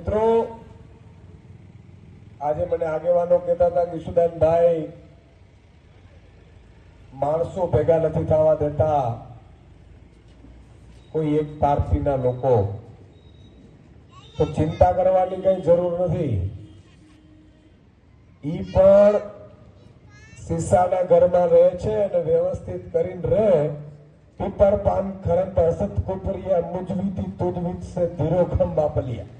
મિત્રો, આજે મને આગેવાનો કહેતા હતા કે સુદાનભાઈ માણસો ભેગા નથી થવા દેતા કોઈ એક પાર્ટીના લોકો, તો ચિંતા કરવાની કઈ જરૂર નથી. ઈ પણ શીશાના ઘરમાં રહે છે અને વ્યવસ્થિત કરીને રહે. પીપર પાન ખરંત હસત કુપરિયા મુજવીતી તુજવીત સે ધીરો ખમ બાપલિયા.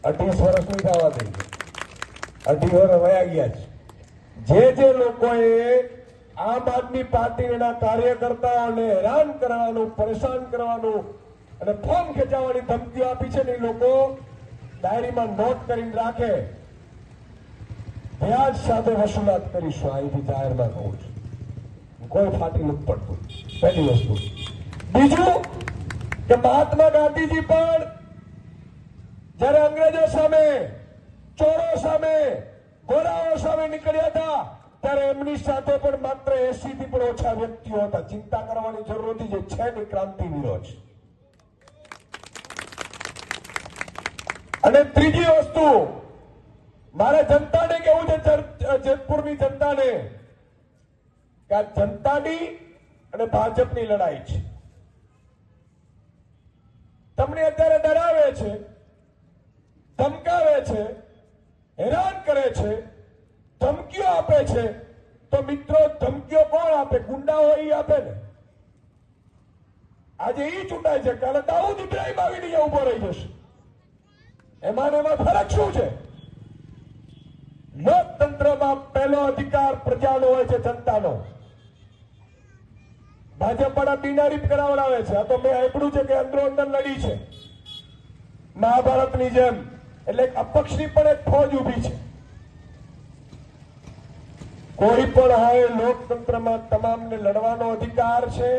28 વર્ષ નહીં થવા દઈ, 28 વર્ષ વયા ગયા છે. જે લોકોએ આમ આદમી પાર્ટીના કાર્યકર્તાઓને હેરાન કરવાનું, પરેશાન કરવાનું અને ફોન ખેંચાવવાની ધમકીઓ આપી છે ને, એ લોકો ડાયરીમાં નોટ કરીને રાખે. વ્યાજ સાથે વસૂલાત કરીશું. અહીંથી જાહેરમાં કહું છું, કોઈ ફાટી નથી પડતું. પહેલી વસ્તુ. બીજું કે મહાત્મા ગાંધીજી પણ જયારે અંગ્રેજો સામે, ચોરો સામે, ગોરાઓ સામે નીકળ્યા હતા ત્યારે એમની સાથે પણ માત્ર 80 થી પણ ઓછા વ્યક્તિઓ હતા. ચિંતા કરવાની જરૂર નથી. જે છે ને ક્રાંતિવીરો છે. અને ત્રીજી વસ્તુ, મારે જનતાને કેવું છે, જેતપુરની જનતાને, કે આ જનતાની અને ભાજપની લડાઈ છે. તમને અત્યારે ડરાવે છે, ધમકાવે છે, હેરાન કરે છે, ધમકીઓ આપે છે. તો મિત્રો, ધમકીઓ કોણ આપે? ગુંડાઓ ઈ આપે ને. આજે ઈ ચૂંટાય છે, કાલે દાઉદ ઇબ્રાહિમ આવીને ઉભો રહી જશે. એમાં ફરક શું છે? લોકતંત્રમાં પહેલો અધિકાર પ્રજાનો હોય છે, જનતાનો. ભાજપ વાળા બિનારી કરાવડાવે છે. આ તો મેં સાંભળ્યું છે કે અંદરો અંદર લડી છે મહાભારતની જેમ. એટલે અપક્ષની પણ એક ફોજ ઉભી છે. કોઈ પણ હોય, લોકતંત્રમાં તમામને લડવાનો અધિકાર છે,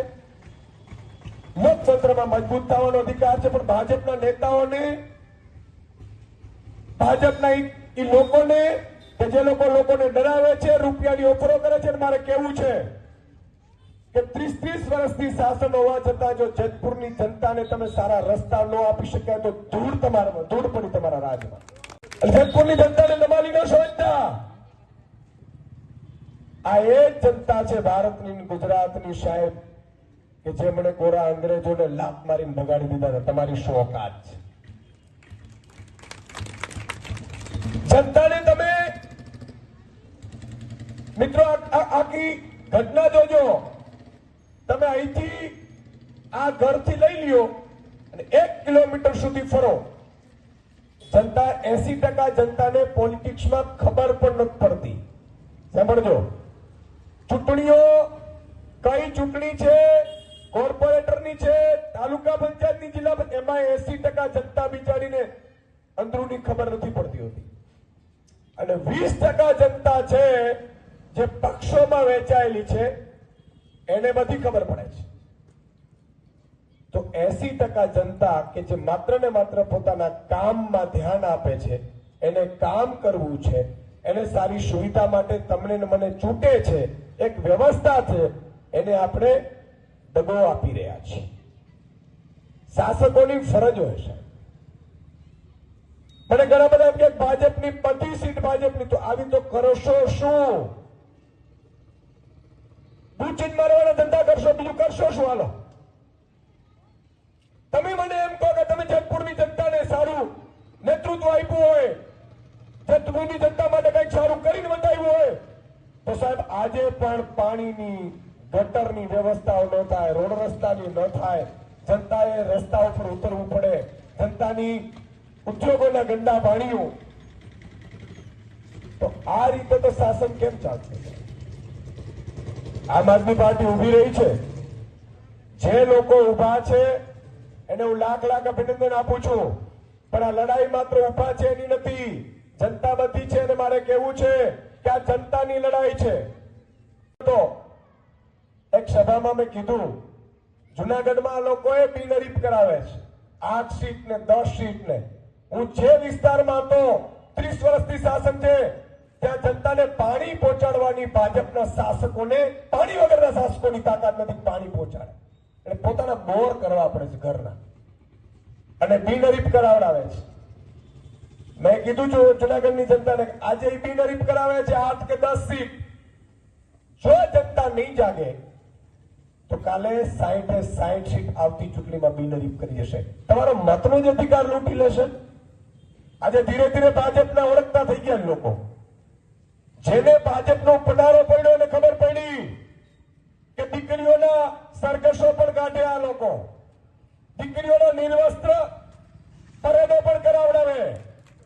લોકતંત્રમાં મજબૂત થવાનો અધિકાર છે. પણ ભાજપના નેતાઓને, ભાજપના ઈ લોકોને, કે જે લોકોને ડરાવે છે, રૂપિયાની ઓફરો કરે છે, મારે કેવું છે કે 30 વર્ષથી શાસન હોવા છતાં જો જેતપુરની જનતાને તમે સારા રસ્તા ન આપી શક્યા તો ધૂળ પડી તમારા રાજમાં. જેતપુરની જનતાને નમાલી ન સમજતા. આ એ જનતા છે ભારતની, ગુજરાતની સાહેબ, કે જેમણે ગોરા અંગ્રેજોને લાત મારીને ભગાડી દીધા હતા. તમારી શું ઓકાત છે? જનતાને તમે મિત્રો આખી ઘટના જોજો. તમે અહીંથી આ ઘરથી લઈ લ્યો અને 1 કિલોમીટર સુધી ફરો. જનતા 80% જનતાને પોલિટિક્સમાં ખબર પણ નથી પડતી. સાંભળજો, ચૂંટણીઓ કઈ ચૂંટણી છે, કોર્પોરેટરની છે, તાલુકા પંચાયતની, જિલ્લા પંચાયત, એમાં 80% જનતા બિચારીને અંદરૂની ખબર નથી પડતી હોતી. અને 20% જનતા છે જે પક્ષોમાં વહેંચાયેલી છે, એને બધી ખબર પડે છે. તો 80% જનતા કે જે માત્ર ને માત્ર પોતાના કામમાં ધ્યાન આપે છે, એને કામ કરવું છે, એને સારી સુવિધા માટે તમને ને મને ચૂંટે છે, એક વ્યવસ્થા છે, એને આપણે દગો આપી રહ્યા છીએ. શાસકોની ફરજ હોય છે. મને ઘણા બધા એમ કે ભાજપની બધી સીટ ભાજપની, તો આવી તો કરશો શું? બુચીન મારવાના ધંધા કરશો, બીજું કરશો શું? હાલો, તમે મને એમ કહો કે તમે જેતપુરની જનતાને સારું નેતૃત્વ આપ્યું હોય, જેતપુરની જનતા માટે કંઈક સારું કરીને બતાવ્યું હોય, તો સાહેબ આજે પણ પાણીની, ગટરની વ્યવસ્થાઓ ન થાય, રોડ રસ્તાની ન થાય, જનતાએ રસ્તા ઉપર ઉતરવું પડે, જનતાની ઉદ્યોગોના ગંદા પાણીઓ, તો આ રીતે તો શાસન કેમ ચાલશે? આમ આદમી પાર્ટી ઉભી રહી છે. જે લોકો ઉભા છે એને હું લાખ અભિનંદન આપું છું. પણ આ લડાઈ માત્ર ઉભા છે એની નથી, જનતા બધી છે. અને મારે કેવું છે કે આ જનતાની લડાઈ છે. તો એક સભામાં મેં કીધું, જુનાગઢમાં આ લોકોએ બિનહરીફ કરાવે છે 8 સીટ ને 10 સીટ ને. હું જે વિસ્તારમાં તો 30 વર્ષથી શાસન છે, ત્યાં જનતાને પાણી પહોંચાડવાની ભાજપના શાસકોને, પાણી વગરના શાસકોની તાકાત નથી પાણી પહોંચાડે. એટલે પોતાના બોર કરવા પડે છે ઘરના, અને બિનહરીફ કરાવડાવે છે. મેં કીધું છું જુનાગઢની જનતાને આજે બિનહરીફ કરાવે છે 8 કે 10 સીટ. જો જનતા નહીં જાગે તો કાલે 60 સીટ આવતી ચૂંટણીમાં બિનહરીફ કરી હશે. તમારો મતનો જ અધિકાર લૂંટી લેશે. આજે ધીરે ધીરે ભાજપના ઓળખતા થઈ ગયા લોકો. જેને ભાજપનો પનારો પડ્યો અને ખબર પડી કે દીકરીઓના સરઘસો પણ કાઢે આ લોકો, દીકરીઓના નિર્વસ્ત્ર પરેડો પણ કરાવડાવે,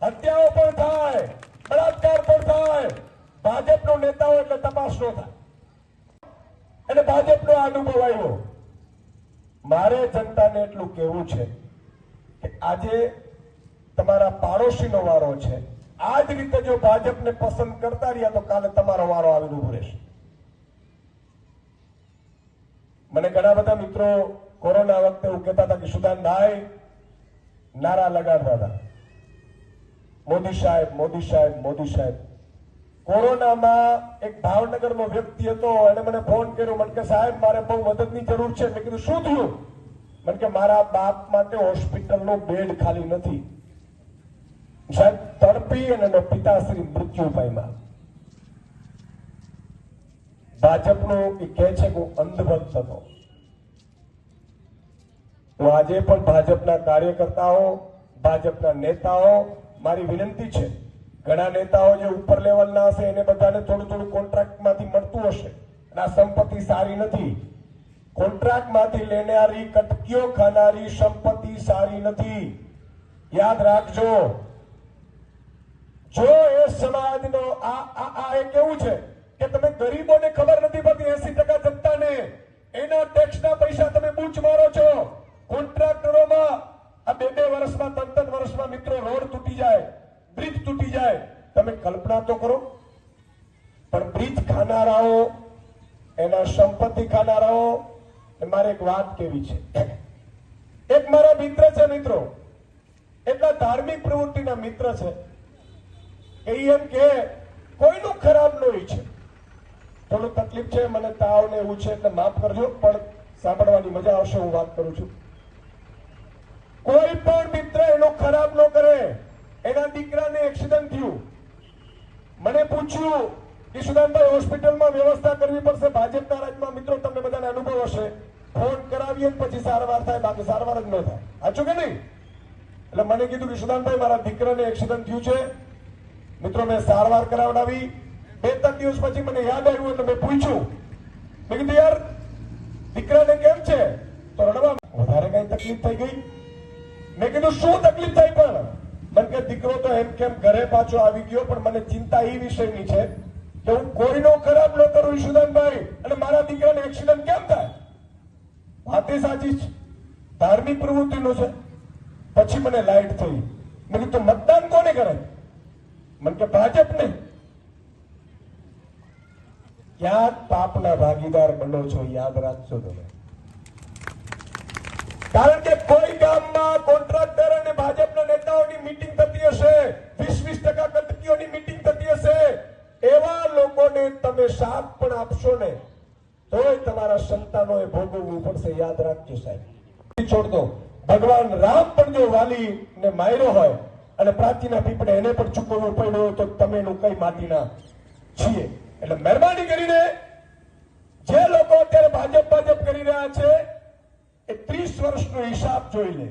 હત્યાઓ પણ થાય, બળાત્કાર પણ થાય. ભાજપનો નેતાઓ એટલે તપાસ ન થાય અને ભાજપનો અનુભવ આવ્યો. મારે જનતાને એટલું કહેવું છે કે આજે તમારા પાડોશીનો વારો છે. આ જ રીતે જો ભાજપને પસંદ કરતા રહ્યા તો કાલે તમારો વારો આવીને ઉભો રહેશે. મને ઘણા બધા મિત્રો કોરોના વખતે એવું કહેતા હતા કે સુદાનભાઈ નારા લગાડતા હતા, મોદી સાહેબ, મોદી સાહેબ, મોદી સાહેબ. કોરોનામાં એક ભાવનગરનો વ્યક્તિ હતો, એને મને ફોન કર્યો, મને કે સાહેબ મારે બહુ મદદની જરૂર છે. મેં કીધું શું થયું? મને કે મારા બાપ માટે હોસ્પિટલનો બેડ ખાલી નથી સાહેબ. તડપી અને એનો પિતાશ્રી મૃત્યુ પામ્યા. ભાજપનું એ કહે છે કે હું અંધભક્ત હતો. હું આજે પણ ભાજપના કાર્યકર્તાઓ, ભાજપના નેતાઓ, મારી વિનંતી છે, ઘણા નેતાઓ જે ઉપર લેવલના હશે એને બધાને થોડું થોડું કોન્ટ્રાક્ટમાંથી મળતું હશે અને આ સંપત્તિ સારી નથી. કોન્ટ્રાક્ટમાંથી લેનારી, કટકીઓ ખાનારી સંપત્તિ સારી નથી. યાદ રાખજો. જો એ સમાજનો આ એ કેવું છે કે તમે ગરીબોને ખબર નથી પડતી, 80% જનતાને એના ટેક્સના પૈસા તમે બૂચ મારો છો. કોન્ટ્રાક્ટરોમાં આ 2 વર્ષમાં 3 વર્ષમાં મિત્રો રોડ તૂટી જાય, બ્રિજ તૂટી જાય. તમે કલ્પના તો કરો. પણ બ્રિજ ખાનારાઓ, એના સંપત્તિ ખાનારાઓ, મારે એક વાત કેવી છે. એક મારા મિત્ર છે, મિત્રો એટલા ધાર્મિક પ્રવૃત્તિના મિત્ર છે કે એમ કે કોઈનું ખરાબ ન ઈચ્છે. થોડું તકલીફ છે, મને તાવ ને એવું છે એટલે માફ કરજો, પણ સાંભળવાની મજા આવશે. હું વાત કરું છું. કોઈ પણ મિત્ર એનો ખરાબ ન કરે. એના દીકરાને એક્સિડન્ટ થયું, મને પૂછ્યું કે સુદાનભાઈ હોસ્પિટલમાં વ્યવસ્થા કરવી પડશે. ભાજપના રાજમાં મિત્રો તમને બધાને અનુભવ હશે, ફોન કરાવીએ પછી સારવાર થાય, બાકી સારવાર જ ન થાય. સાચું કે નહીં? એટલે મને કીધું કે સુદાનભાઈ મારા દીકરાને એક્સિડન્ટ થયું છે. મિત્રો મેં સારવાર કરાવડાવી. 2-3 દિવસ પછી મને યાદ આવ્યું એટલે મેં પૂછ્યું. મેં કીધું યાર દીકરાને કેમ છે? તો રડવા વધારે કઈ તકલીફ થઈ ગઈ? મેં કીધું શું તકલીફ થઈ? પણ મને કે દીકરો તો એમ કેમ ઘરે પાછો આવી ગયો, પણ મને ચિંતા એ વિષયની છે કે હું કોઈનો ખરાબ ન કરું ઈશુદાનભાઈ, અને મારા દીકરાને એક્સિડન્ટ કેમ થાય? વાતે સાચી છે, ધાર્મિક પ્રવૃત્તિનો છે. પછી મને લાઈટ થઈ. મેં કીધું મતદાન કોને કરે? મને કે ભાજપને. ક્યાંક પાપના ભાગીદાર બનો છો, યાદ રાખજો તમે. કારણ કે કોઈ ગામમાં કોન્ટ્રાક્ટર અને ભાજપના નેતાઓની મીટિંગ થતી હશે, 20% કટકીઓની મીટિંગ થતી હશે. એવા લોકોને તમે સાથ પણ આપશો ને તોય તમારા સંતાનોએ ભોગવવું પડશે. યાદ રાખજો સાહેબ. છોડ દો. ભગવાન રામ પણ જો વાલી ને માર્યો હોય અને પ્રાચીના પીપળે એને પણ ચૂકવવું પડ્યું હોય તો તમે એનું કઈ માટીના છીએ. એટલે મહેરબાની કરીને જે લોકો અત્યારે ભાજપ કરી રહ્યા છે એ 30 વર્ષનો હિસાબ જોઈ લે.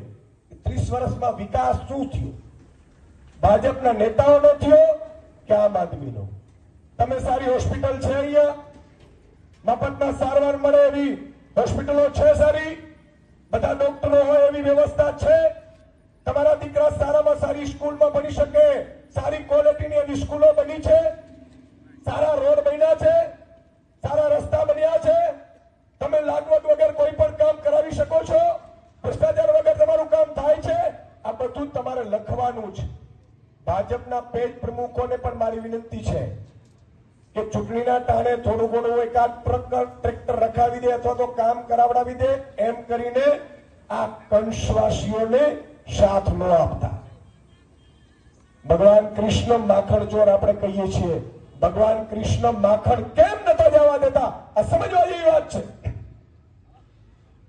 30 વર્ષમાં વિકાસ શું થયો? ભાજપના નેતાઓનો થયો કે આમ આદમીનો? તમે સારી હોસ્પિટલ છે, અહીંયા મફતમાં સારવાર મળે એવી હોસ્પિટલો છે, સારી બધા ડોક્ટરો હોય એવી વ્યવસ્થા છે. તમારા દીકરા સારામાં સારી સ્કૂલમાં ભણી શકે, સારી ક્વોલિટીની એવી સ્કૂલો બની છે, સારા રોડ બન્યા છે, સારા રસ્તા બન્યા છે. તમે લાગવગ વગર કોઈ પણ કામ કરાવી શકો છો, ભ્રષ્ટાચાર વગર તમારું કામ થાય છે. આ બધું તમારે લખવાનું છે. ભાજપના પેજ પ્રમુખોને પણ મારી વિનંતી છે કે ચૂંટણીના ટાણે થોડું ઘણું એકાદ ટ્રેક્ટર રખાવી દે અથવા તો કામ કરાવડાવી દે, એમ કરીને આ કંસવાસીઓને સાથ ન આપતા. ભગવાન કૃષ્ણ માખણ ચોર આપણે કહીએ છીએ. ભગવાન કૃષ્ણ માખણ કેમ નતા જવા દેતા? આ સમજવા જેવી વાત છે.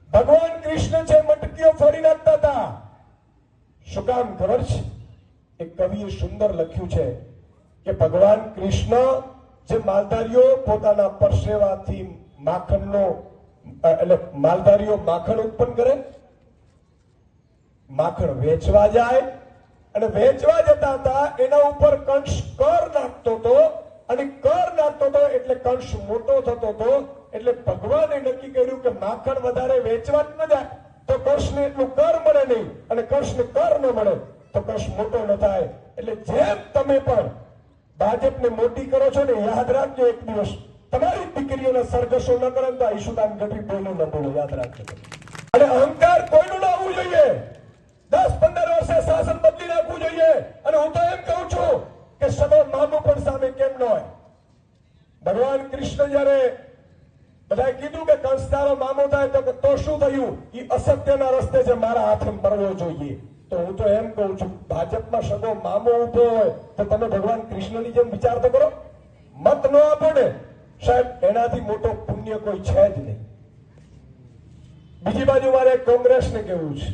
ભગવાન કૃષ્ણ છે મટકીઓ ફોડી નાખતા હતા. શું કામ ખબર છે? એક કવિએ સુંદર લખ્યું છે કે ભગવાન કૃષ્ણ જે માલધારીઓ પોતાના પરસેવાથી માખણનો એટલે માલધારીઓ માખણ ઉત્પન્ન કરે, માખણ વેચવા જાય અને વેચવા જતા હતા એના ઉપર કંસ કર નાખતો હતો અને કર નાખતો હતો એટલે કંસ મોટો થતો હતો. એટલે ભગવાને નક્કી કર્યું કે માખણ વધારે વેચવા જ ન જાય તો કંસને એટલું કર મળે નહીં અને કંસને કર ન મળે તો કંસ મોટો ન થાય. એટલે જેમ તમે પણ ભાજપને મોટી કરો છો ને, યાદ રાખજો એક દિવસ તમારી દીકરીઓના સરઘસો ન કરે તો ઈશુદાન ગઢવી બોલું ન બોલો, યાદ રાખજો. અને અહંકાર કોઈનું ન આવવું જોઈએ. 10-15 વર્ષે શાસન બદલી નાખવું જોઈએ. અને હું તો એમ કહું છું કે સદો મામું પણ સામે કેમ ન હોય. ભગવાન કૃષ્ણ જયારે બધાએ કીધું કે કંસ તારો મામો થાય તો શું થયું? એ અસત્યના રસ્તે છે, મારા હાથે મરવો જોઈએ. તો હું તો એમ કહું છું, ભાજપમાં સગો મામો ઉભો હોય તો તમે ભગવાન કૃષ્ણની જેમ વિચાર તો કરો. મત ન આપો ને સાહેબ, એનાથી મોટો પુણ્ય કોઈ છે જ નહીં. બીજી બાજુ મારે કોંગ્રેસને કહેવું છે,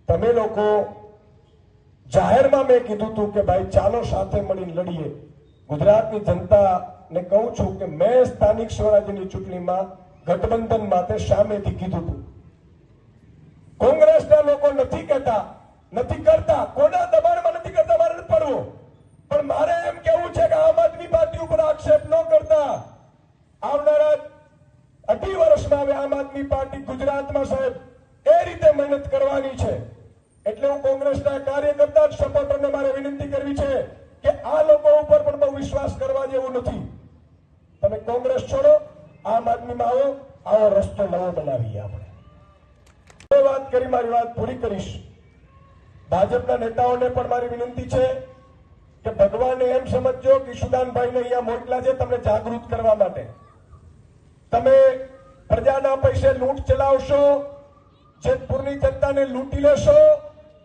તમે લોકો જાહેરમાં મેં કીધું હતું કે ભાઈ ચાલો સાથે મળીને લડીએ. ગુજરાતની જનતાને કહું છું કે મેં સ્થાનિક સ્વરાજ્યની ચૂંટણીમાં ગઠબંધન માટે સામેથી કીધું હતું. કોંગ્રેસના લોકો નથી કહેતા, નથી કરતા, કોના દબાણમાં નથી કરતા, મારે નથી પડવું. પણ મારે એમ કેવું છે કે આમ આદમી પાર્ટી ઉપર આક્ષેપ ન કરતા આવનારા 2.5 વર્ષમાં હવે આમ આદમી પાર્ટી ગુજરાતમાં સાહેબ એ રીતે મહેનત કરવાની છે. એટલે હું કોંગ્રેસના કાર્યકર્તા સપોર્ટરને મારે વિનંતી કરવી છે કે આ લોકો ઉપર પણ બહુ વિશ્વાસ કરવા જેવું નથી. તમે કોંગ્રેસ છોડો, આમ આદમીમાં આવો, આવો રસ્તો નવો બનાવીએ. આપણે વાત કરી, મારી વાત પૂરી કરીશ. ભાજપના નેતાઓને પણ મારી વિનંતી છે કે ભગવાનને એમ સમજો કે ઈશુદાનભાઈને અહીંયા મોકલા છે તમને જાગૃત કરવા માટે. તમે પ્રજાના પૈસે લૂંટ ચલાવશો, જેતપુરની જનતાને લૂંટી લેશો,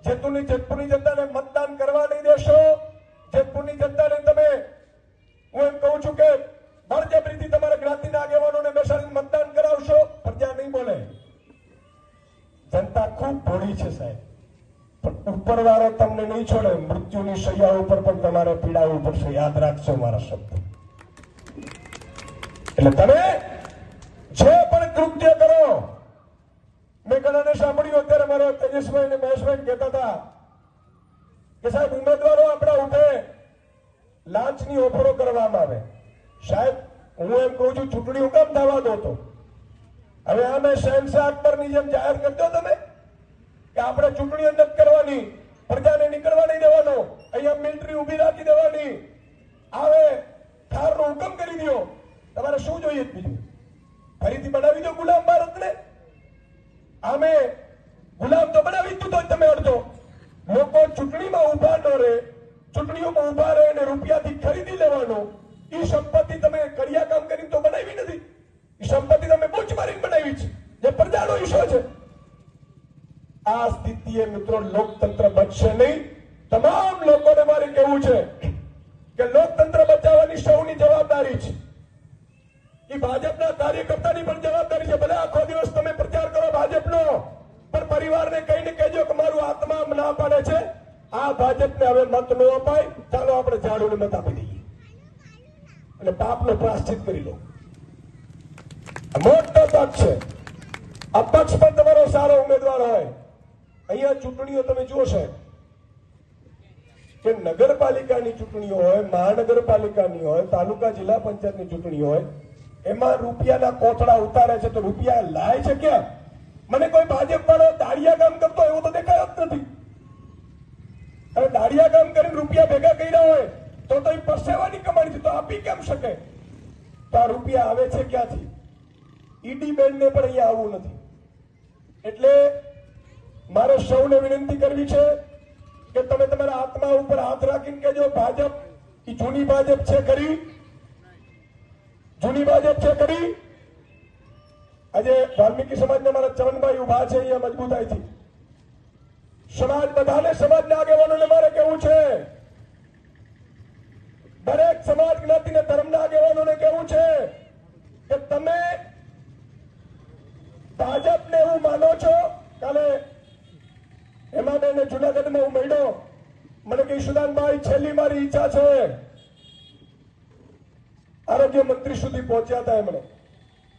જેતપુરની જનતાને મતદાન કરવા નહીં દેશો, જેતપુરની જનતાને તમે, હું એમ કહું છું કે બળજબરીથી તમારા જ્ઞાતિના આગેવાનોને બેસાડીને મતદાન કરાવશો, પ્રજા નહીં બોલે. જનતા ખૂબ ભોળી છે સાહેબ, પણ ઉપરવાળો તમને નહીં છોડે. મૃત્યુની શૈયા ઉપર પણ તમારે પીડાવવું પડશે, યાદ રાખજો મારા શબ્દ. એટલે તમે જે પણ કૃત્ય કરો, મેં ઘણાને સાંભળ્યું, અત્યારે મારા તેજસભાઈ અને મહેશભાઈ કહેતા હતા કે સાહેબ ઉમેદવારો આપણા ઉભે લાંચની ઓફરો કરવામાં આવે. સાહેબ હું એમ કહું છું, ચૂંટણી હું કામ થવા દો તો? હવે આમે શહેનશાહ અકબરની જેમ જાહેર કરજો તમે કે આપણે ચૂંટણીઓ નથી કરવાની, પ્રજાને નીકળવા નહીં દેવાનો, અહીંયા મિલિટરી ઉભી રાખી દેવાની, આવે ઠારનો હુકમ કરી દો. તમારે શું જોઈએ બીજું? ફરીથી બનાવી દો ગુલામ ભારતને. આમે ગુલામ તો બનાવી દીધું તો તમે અડધો. લોકો ચૂંટણીમાં ઉભા ન રહે, ચૂંટણીઓમાં ઉભા રહે અને રૂપિયાથી ખરીદી લેવાનો. એ સંપત્તિ તમે કડિયા કામ કરીને તો બનાવી નથી, એ સંપત્તિ તમે બોચ મારીને બનાવી છે, જે પ્રજાનો હિસ્સો છે. આ સ્થિતિએ મિત્રો લોકતંત્ર બચશે નહીં. તમામ લોકોને મારે કહેવું છે કે લોકતંત્ર બચાવવાની સૌની જવાબદારી છે. એ ભાજપના કાર્યકર્તાની પણ જવાબદારી છે. ભલે આખો દિવસ તમે પ્રચાર કરો ભાજપનો, પણ પરિવારને કહીને કહેજો કે મારું આત્મા ના પાડે છે, આ ભાજપને હવે મત ન અપાય, ચાલો આપણે ઝાડુને મત આપી દઈએ અને પાપનો પ્રાયશ્ચિત કરી લો. મોટો પક્ષ છે. અપક્ષ પણ તમારો સારો ઉમેદવાર હોય. અહીંયા ચૂંટણીઓ તમે જુઓ છે કે નગરપાલિકાની ચૂંટણીઓ હોય, મહાનગરપાલિકાની હોય, તાલુકા જિલ્લા પંચાયતની ચૂંટણી હોય, એમાં રૂપિયાના કોથળા ઉતારે છે તો રૂપિયા લાય છે ક્યાં? મને કોઈ ભાજપ વાળો દાડિયા કામ કરતો એવું તો દેખાય જ નથી. હવે દાડિયા કામ કરીને રૂપિયા ભેગા કર્યા હોય તો એ પરસેવાની કમાણી તો આપી કેમ શકે? તો આ રૂપિયા આવે છે ક્યાંથી? ઈડી બેન્ડને પણ અહીંયા આવવું નથી. એટલે મારે સૌને વિનંતી કરવી છે કે તમે તમારા આત્મા ઉપર હાથ રાખીને કહેજો, ભાજપ એ જૂની ભાજપ છે ખરી, જૂની ભાજપ છે ખરી. આજે વાલ્મીકી સમાજના મારા ચવનભાઈ ઉભા છે અહીંયા મજબૂતાઈથી. સમાજ બધાને, સમાજના આગેવાનોને મારે કહેવું છે, દરેક સમાજ જ્ઞાતિને ધર્મના આગેવાનોને કહેવું છે કે તમે ભાજપને એવું માનો છો, કાલે એમાં સાહેબ એને જુનાગઢમાં હું મળ્યો, મને કે ઈશુદાનભાઈ છેલ્લી મારી ઈચ્છા છે. આરોગ્ય મંત્રી સુધી પહોંચ્યા હતા એમણે,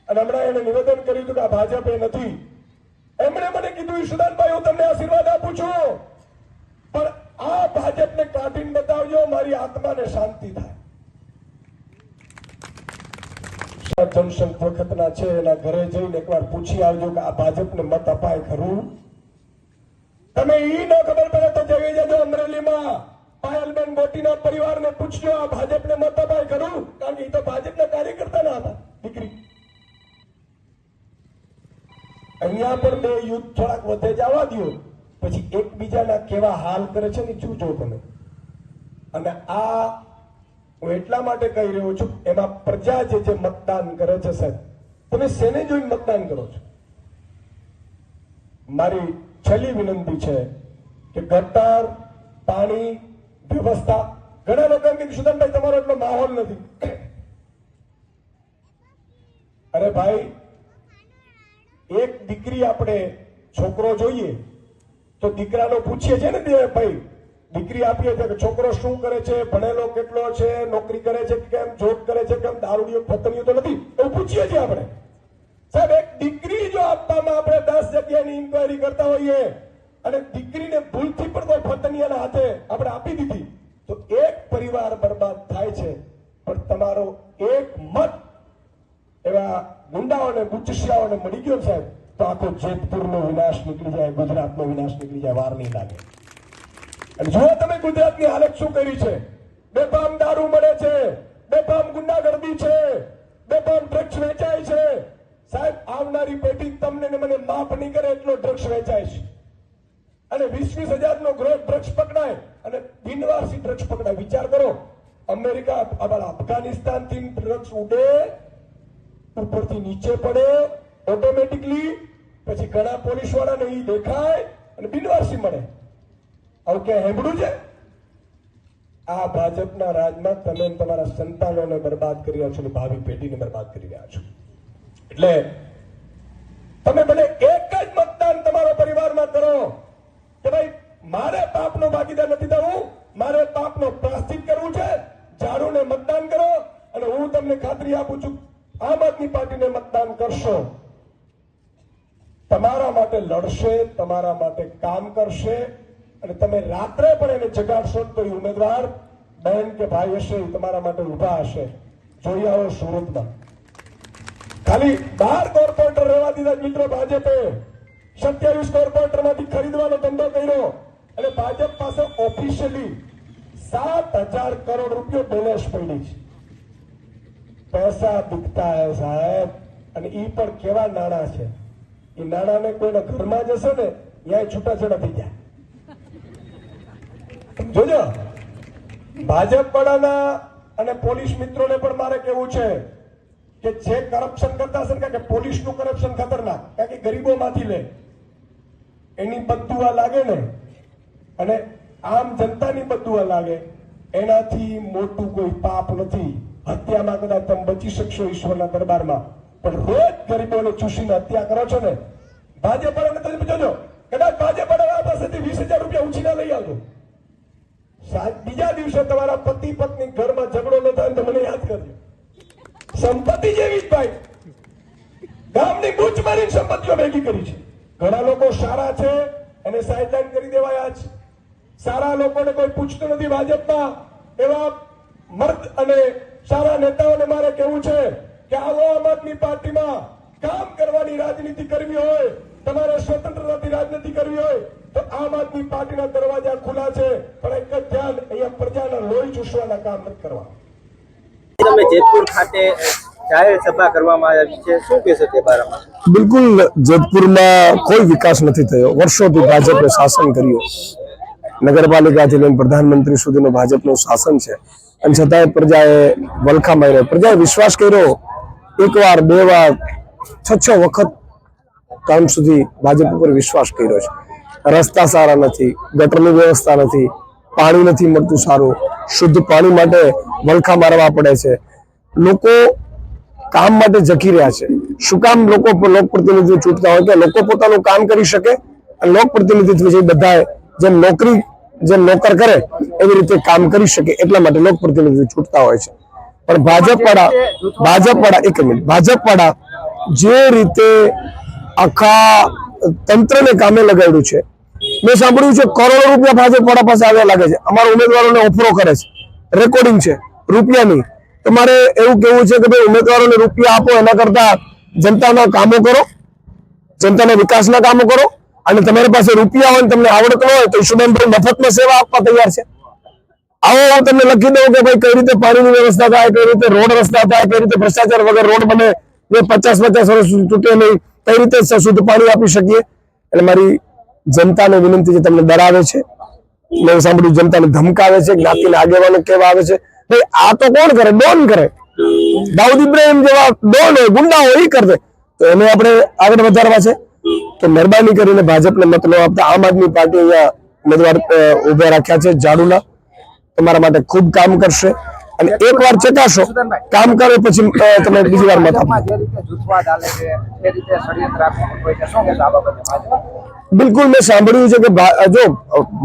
અને હમણાં એને નિવેદન કર્યું હતું કે આ ભાજપ એ નથી. એમણે મને કીધું ઈશુદાનભાઈ હું તમને આશીર્વાદ આપું છું, પણ આ ભાજપને કાઢીને બતાવજો, મારી આત્માને શાંતિ થાય. જનસંઘ વખતના છે, એના ઘરે જઈને એકવાર પૂછી આવજો કે આ ભાજપને મત અપાય ખરું. તમે ઈ ન ખબર પડે તો જઈ જજો અમરેલીમાં પાયલબેન ગોટીના પરિવારને પૂછજો આ ભાજપને મત અપાય ખરું, કારણ કે એ તો ભાજપના કાર્યકર્તા ના હતા દીકરી. અહીંયા પણ બે યુદ્ધ થોડાક વધે જવા દો, પછી એકબીજાના કેવા હાલ કરે છે ને જોજો તમે. અને આ હું એટલા માટે કહી રહ્યો છું, એમાં પ્રજા જે મતદાન કરે છે સાહેબ, તમે શેને જોઈને મતદાન કરો છો? મારી છેલ્લી વિનંતી છે કે ગટર, પાણી, વ્યવસ્થા. ઘણા લોકો એમ કે સુદાનભાઈ તમારો એટલો માહોલ નથી. અરે ભાઈ, એક દીકરી આપણે છોકરો જોઈએ તો દીકરાનો પૂછીએ છે ને ભાઈ, દીકરી આપીએ છીએ કે છોકરો શું કરે છે, ભણેલો કેટલો છે, નોકરી કરે છે કે કેમ, જોબ કરે છે કેમ, દારૂડિયો પતંગીઓ તો નથી, એવું પૂછીએ છીએ આપણે. સાહેબ એક દીકરી જો આપવામાં આપણે 10 જગ્યાની ઇન્કવાયરી કરતા હોઈએ અને દીકરીને ભૂલથી પણ કોઈ ફતનિયાના હાથે આપણે આપી દીધી તો એક પરિવાર બરબાદ થાય છે. પણ તમારો એક મત એવા ગુંડાઓને ગુચસિયાઓને મળી ગયો સાહેબ તો આખો જેતપુરનો વિનાશ નીકળી જાય, ગુજરાતનો વિનાશ નીકળી જાય, વાર નહીં લાગે. અને જો તમે ગુજરાતની હાલત શું કરી છે, બેફામ દારૂ મળે છે, બેફામ ગુંડાગર્દી છે, બેફામ ડ્રગ્સ વેચાય છે. સાહેબ આવનારી પેઢી તમને ને મને માફ નહીં કરે એટલો ડ્રગ્સ વેચાય છે. અને 20,000 નો ગ્રોથ ડ્રગ્સ પકડાય અને બિનવારસી ડ્રગ્સ પકડાય. વિચાર કરો, અમેરિકા અફઘાનિસ્તાન થી ડ્રગ્સ ઉડે, ઉપરથી નીચે પડે ઓટોમેટિકલી, પછી ઘણા પોલીસ વાળાને ઈ દેખાય અને બિનવારસી મળે. આવું ક્યાં હેબડું છે? આ ભાજપના રાજમાં તમે તમારા સંતાનોને બરબાદ કરી રહ્યા છો, ભાવિ પેઢીને બરબાદ કરી રહ્યા છો. એટલે તમે ભલે એક જ મતદાન તમારા પરિવારમાં કરો કે ભાઈ મારે પાપનો ભાગીદાર નથી થવું, મારે પાપનો પ્રાયશ્ચિત કરવું છે, ઝાડુને મતદાન કરો. અને હું તમને ખાતરી આપું છું, આમ આદમી પાર્ટીને મતદાન કરશો, તમારા માટે લડશે, તમારા માટે કામ કરશે, અને તમે રાત્રે પણ એને જગાડશો તો એ ઉમેદવાર બહેન કે ભાઈ હશે તમારા માટે ઉભા હશે. જોઈ આવો સુરતમાં ખાલી 12 કોર્પોરેટર રહેવા દીધા મિત્રો ભાજપે, 27 કોર્પોરેટર માંથી ખરીદવાનો ધંધો કર્યો અને ભાજપ પાસે ઓફિશિયલી 7,000 કરોડ રૂપિયો બેલેન્સ પડી છે. પૈસા દિખતા હે સાહેબ, અને ઈ પણ કેવા નાણાં છે, એ નાણાંને કોઈના ઘરમાં જશે ને ત્યાં છૂટાછેડા થઈ જાય. જોજો ભાજપ વાળાના અને પોલીસ મિત્રોને પણ મારે કેવું છે કે જે કરપ્શન કરતા હશે ને, કે પોલીસનું કરપ્શન ખતરનાક, કારણ કે ગરીબોમાંથી લે, એની બદદુઆ લાગે ને, અને આમ જનતાની બદદુઆ લાગે, એનાથી મોટું કોઈ પાપ નથી. હત્યામાં કદાચ તમે બચી શકશો ઈશ્વરના દરબારમાં, પણ રોજ ગરીબોને ચૂસીને હત્યા કરો છો ને. ભાજપ વાળાને તમે જોજો, કદાચ ભાજપ વાળા પાસેથી 20,000 રૂપિયા ઉછીના લઈ આવજો, બીજા દિવસે તમારા પતિ પત્ની ઘરમાં ઝઘડો ન થાય તો મને યાદ કરજો. સંપત્તિ જેવી જ ભાઈ, ગામની બૂચ મારીને સંપત્તિઓ ભેગી કરી છે. ઘણા લોકો સારા છે એને સાઇડલાઇન કરી દેવાયા છે. સારા લોકોને કોઈ પૂછતું નથી ભાજપમાં. એવા મર્દ અને સારા નેતાઓને મારે કહેવું છે કે આવો આમ આદમી પાર્ટીમાં કામ કરવાની રાજનીતિ કરવી હોય, તમારે સ્વતંત્રતાથી રાજનીતિ કરવી હોય તો આમ આદમી પાર્ટીના દરવાજા ખુલ્લા છે. પણ એક જ ધ્યાન, અહીંયા પ્રજાના લોહી ચૂસવાના કામ નથી કરવા. તમે જેતપુર ખાતે જાહેર સભા કરવામાં આવી છે, શું કહેશો તે બારામાં? બિલકુલ, જેતપુરમાં કોઈ વિકાસ નથી થયો. વર્ષોથી ભાજપે શાસન કર્યું, નગરપાલિકાથી લઈને પ્રધાનમંત્રી સુધીનું ભાજપનું શાસન છે, અને છતાંય પ્રજાએ વલખા માર્યો. પ્રજાએ વિશ્વાસ કર્યો, એક વાર, બે વાર, 6 વખત કામ સુધી ભાજપ ઉપર વિશ્વાસ કર્યો છે. રસ્તા સારા નથી, ગટરની વ્યવસ્થા નથી, પાણી નથી મળતું સારું, શુદ્ધ પાણી માટે વલખા મારવા પડે છે. લોકો કામ માટે જકી રહ્યા છે. શું કામ લોકો લોકપ્રતિનિધિ ચૂંટતા હોય કે લોકો પોતાનું કામ કરી શકે અને લોકપ્રતિનિધિત્વ છે બધાએ જે નોકર કરે એવી રીતે કામ કરી શકે એટલા માટે લોકપ્રતિનિધિ છૂટતા હોય છે. પણ ભાજપ વાળા જે રીતે આખા તંત્રને કામે લગાડ્યું છે, મેં સાંભળ્યું છે કરોડો રૂપિયા ભાજપ વાળા પાસે આવ્યા લાગે છે, અમારા ઉમેદવારોને ઓફરો કરે છે, રેકોર્ડિંગ છે રૂપિયાની. તમારે એવું કેવું છે કે ભાઈ ઉમેદવારોને રૂપિયા આપો એના કરતા જનતાના કામો કરો, જનતાના વિકાસના કામો કરો. અને તમારી પાસે રૂપિયા હોય તમને આવડત ન હોય તો ઈશુદાનભાઈ મફતમાં સેવા આપવા તૈયાર છે. આવો હું તમને લખી દઉં કે ભાઈ કઈ રીતે પાણીની વ્યવસ્થા થાય, કઈ રીતે રોડ રસ્તા થાય, કઈ રીતે ભ્રષ્ટાચાર વગર રોડ બને, જે 50 વર્ષ તૂટે નહીં, કઈ રીતે શુદ્ધ પાણી આપી શકીએ. એટલે મારી જનતાને વિનંતી છે, તમને ડરાવે છે, મેં સાંભળ્યું જનતાને ધમકાવે છે, જ્ઞાતિના આગેવાનો કહેવા આવે છે. ભાઈ આ તો કોણ કરે? ડોન કરે. દાઉદ ઇબ્રાહિમ જેવા ડોન હોય, ગુંડા હોય, એ કરે. તો એને આપણે આગળ વધારવા છે. તો મહેરબાની કરીને ભાજપને મત ન આપતા આમ આદમી પાર્ટી અહીંયા ઉમેદવાર ઉભા રાખ્યા છે ઝાડુના, તમારા માટે ખૂબ કામ કરશે. અને એકવાર ચકાસો, કામ કરે પછી તમે બીજી વાર મત આપો. બિલકુલ, મેં સાંભળ્યું છે કે જો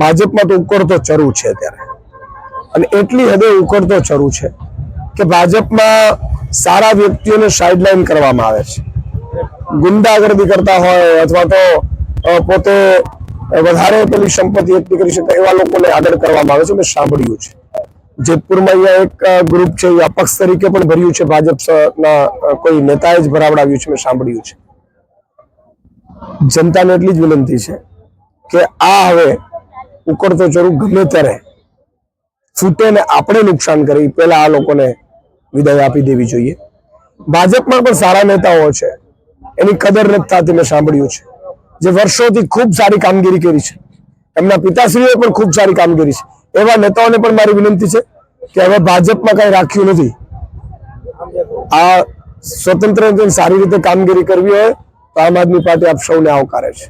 ભાજપમાં તો ઉકળતો ચરુ છે અત્યારે, અને એટલી હદે ઉકળતો ચરુ છે કે ભાજપમાં સારા વ્યક્તિઓને સાઇડલાઇન કરવામાં આવે છે. ગુંડાગર્દી કરતા હોય અથવા તો પોતે વધારે પેલી સંપત્તિ એકઠી કરી શકે એવા લોકોને આગળ કરવામાં આવે છે. મેં સાંભળ્યું છે જેતપુરમાં અહીંયા એક ગ્રુપ છે, અપક્ષ તરીકે પણ ભર્યું છે, ભાજપના કોઈ નેતાએ જ ભરાવડાવ્યું છે, મેં સાંભળ્યું છે. જનતાને એટલી જ વિનંતી છે કે આ હવે ઉકળતો ચરુ ગમે ત્યારે ફૂટે ને આપણે નુકસાન કરે, પહેલા આ લોકોને વિદાય આપી દેવી જોઈએ. ભાજપમાં પણ સારા નેતાઓ છે, એની કદર નથી થતી, મેં સાંભળ્યું છે. જે વર્ષોથી ખૂબ સારી કામગીરી કરી છે, એમના પિતાશ્રીએ પણ ખૂબ સારી કામગીરી છે. એવા નેતાઓને પણ મારી વિનંતી છે કે હવે ભાજપમાં કઈ રાખ્યું નથી. આ સ્વતંત્ર રીતે સારી રીતે કામગીરી કરવી હોય તો આમ આદમી પાર્ટી આપ સૌને આવકારે છે.